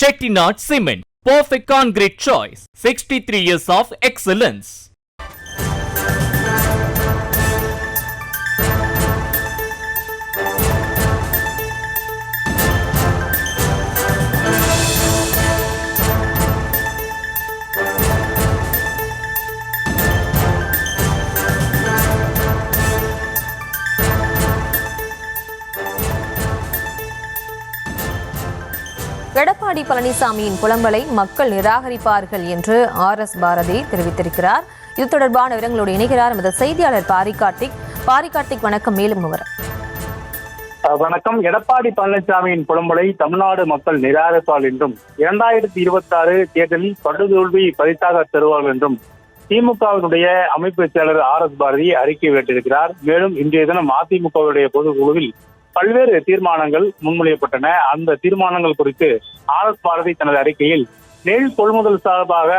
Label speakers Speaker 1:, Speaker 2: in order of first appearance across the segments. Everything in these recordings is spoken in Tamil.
Speaker 1: Chettinad Cement, perfect concrete choice. 63 years of excellence.
Speaker 2: Edappadi பழனிசாமியின் புலம்பலை மக்கள் நிராகரிப்பார்கள் என்று RS பாரதி தெரிவித்திருக்கிறார். இது தொடர்பான விவரங்களோடு இணைகிறார் எமது செய்தியாளர் பாரிகார்த்திக். வணக்கம். மேலும்
Speaker 3: வணக்கம். எடப்பாடி பழனிசாமியின் புலம்பலை தமிழ்நாடு மக்கள் நிராகரிப்பார்கள் என்றும் 2026 தேர்தலில் படுதோல்வி பரிசாக தருவார்கள் என்றும் திமுகவினுடைய அமைப்பு செயலர் RS பாரதி அறிக்கை வெளியிட்டிருக்கிறார். மேலும் இன்றைய தினம் அதிமுகவுடைய பொதுக்குழுவில் பல்வேறு தீர்மானங்கள் முன்மொழியப்பட்டன. அந்த தீர்மானங்கள் குறித்து RS பாரதி தனது அறிக்கையில் நெல் கொள்முதல் சார்பாக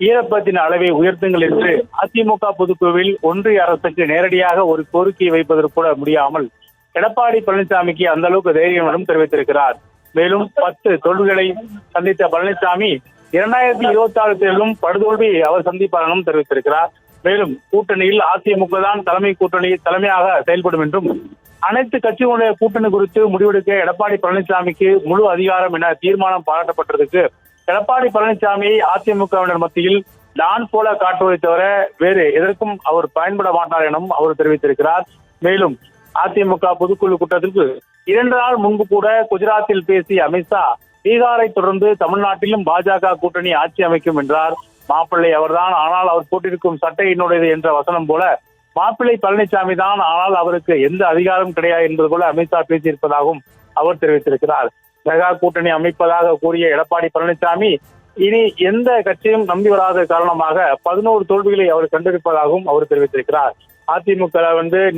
Speaker 3: ஈரப்பத்தின் அளவை உயர்த்துங்கள் என்று அதிமுக பொதுக்குழுவில் ஒன்றிய அரசுக்கு நேரடியாக ஒரு கோரிக்கை வைப்பதற்கு கூட முடியாமல் எடப்பாடி பழனிசாமிக்கு அந்த அளவுக்கு தைரியம் என்றும் தெரிவித்திருக்கிறார். மேலும் 10 தோல்விகளை சந்தித்த பழனிசாமி 2026 தேர்தலும் படுதோல்வி அவர் சந்திப்பார் என்றும் தெரிவித்திருக்கிறார். மேலும் கூட்டணியில் அதிமுக தான் தலைமையாக செயல்படும் என்றும் அனைத்து கட்சிகளுடைய கூட்டணி குறித்து முடிவெடுக்க எடப்பாடி பழனிசாமிக்கு முழு அதிகாரம் என தீர்மானம் பாராட்டப்பட்டதற்கு எடப்பாடி பழனிசாமி அதிமுகவினர் மத்தியில் நான் போல காட்டுவதை தவிர வேறு எதற்கும் அவர் பயன்பட மாட்டார் எனவும் அவர் தெரிவித்திருக்கிறார். மேலும் அதிமுக பொதுக்குழு கூட்டத்திற்கு 2 நாள் முன்பு கூட குஜராத்தில் பேசிய அமித்ஷா பீகாரை தொடர்ந்து தமிழ்நாட்டிலும் பாஜக கூட்டணி ஆட்சி அமைக்கும் என்றார். மாப்பிள்ளை அவர்தான், ஆனால் அவர் போட்டிருக்கும் சட்டை என்னுடையது என்ற வசனம் போல மாப்பிள்ளை பழனிசாமி தான், ஆனால் அவருக்கு எந்த அதிகாரம் கிடையாது என்பது போல அமித்ஷா பேசியிருப்பதாகவும் அவர் தெரிவித்திருக்கிறார். மெகா கூட்டணி அமைப்பதாக கூறிய எடப்பாடி பழனிசாமி இனி எந்த கட்சியும் நம்பி வராத காரணமாக 11 தோல்விகளை அவர் கண்டிருப்பதாகவும் அவர் தெரிவித்திருக்கிறார். அதிமுக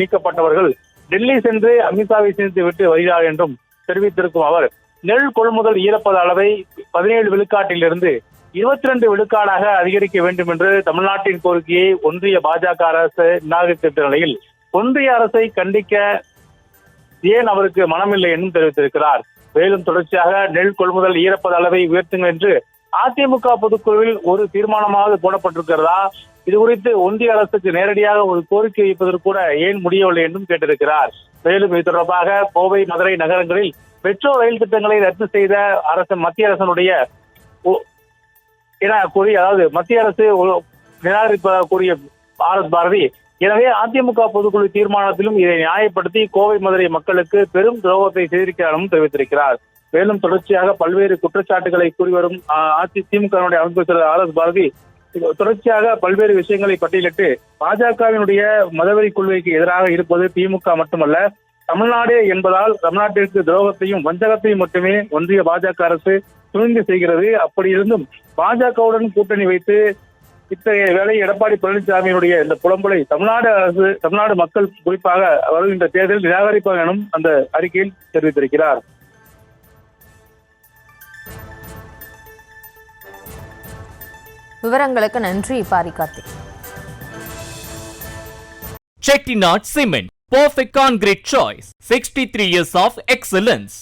Speaker 3: நீக்கப்பட்டவர்கள் டெல்லி சென்று அமித்ஷாவை சேர்த்து விட்டு வருகிறார் என்றும் தெரிவித்திருக்கும் அவர் நெல் கொள்முதல் ஈரப்பத அளவை 17 விழுக்காட்டிலிருந்து 22 விழுக்காடாக அதிகரிக்க வேண்டும் என்று தமிழ்நாட்டின் கோரிக்கையை ஒன்றிய பாஜக அரசு நிராகரித்த நிலையில் ஒன்றிய அரசை கண்டிக்க ஏன் அவருக்கு மனமில்லை என்றும் தெரிவித்திருக்கிறார். மேலும் தொடர்ச்சியாக நெல் கொள்முதல் ஈரப்பத அளவை உயர்த்துங்கள் என்று அதிமுக பொதுக்குழுவில் ஒரு தீர்மானமாக போடப்பட்டிருக்கிறதா, இது குறித்து ஒன்றிய அரசுக்கு நேரடியாக ஒரு கோரிக்கை வைப்பதற்கு கூட ஏன் முடியவில்லை என்றும் கேட்டிருக்கிறார். மேலும் இது தொடர்பாக கோவை, மதுரை நகரங்களில் மெட்ரோ ரயில் திட்டங்களை ரத்து செய்த மத்திய அரசனுடைய என கூறி, அதாவது மத்திய அரசு நிராகரிப்பதாக கூறிய RS பாரதி, எனவே அதிமுக பொதுக்குழு தீர்மானத்திலும் இதை நியாயப்படுத்தி கோவை, மதுரை மக்களுக்கு பெரும் துரோகத்தை செய்திருக்கிறார் தெரிவித்திருக்கிறார். மேலும் தொடர்ச்சியாக பல்வேறு குற்றச்சாட்டுகளை கூறி வரும் திமுக அமைப்பு செயலர் RS பாரதி தொடர்ச்சியாக பல்வேறு விஷயங்களை பட்டியலிட்டு பாஜகவினுடைய மதவெறி கொள்கைக்கு எதிராக இருப்பது திமுக மட்டுமல்ல, தமிழ்நாடு என்பதால் தமிழ்நாட்டிற்கு துரோகத்தையும் வஞ்சகத்தையும் மட்டுமே ஒன்றிய பாஜக அரசு துணிந்து செய்கிறது. அப்படி இருந்தும் பாஜகவுடன் கூட்டணி வைத்து இத்தகைய வேலை எடப்பாடி பழனிசாமியினுடைய இந்த புலம்பலை தமிழ்நாடு மக்கள் குறிப்பாக வருகின்ற தேர்தலில் நிராகரிப்பார் எனும் அந்த அறிக்கையில் தெரிவித்திருக்கிறார்.
Speaker 2: விவரங்களுக்கு நன்றி பாரிகார்த்திக்.
Speaker 1: Chettinad Cement, perfect concrete choice. 63 years of excellence.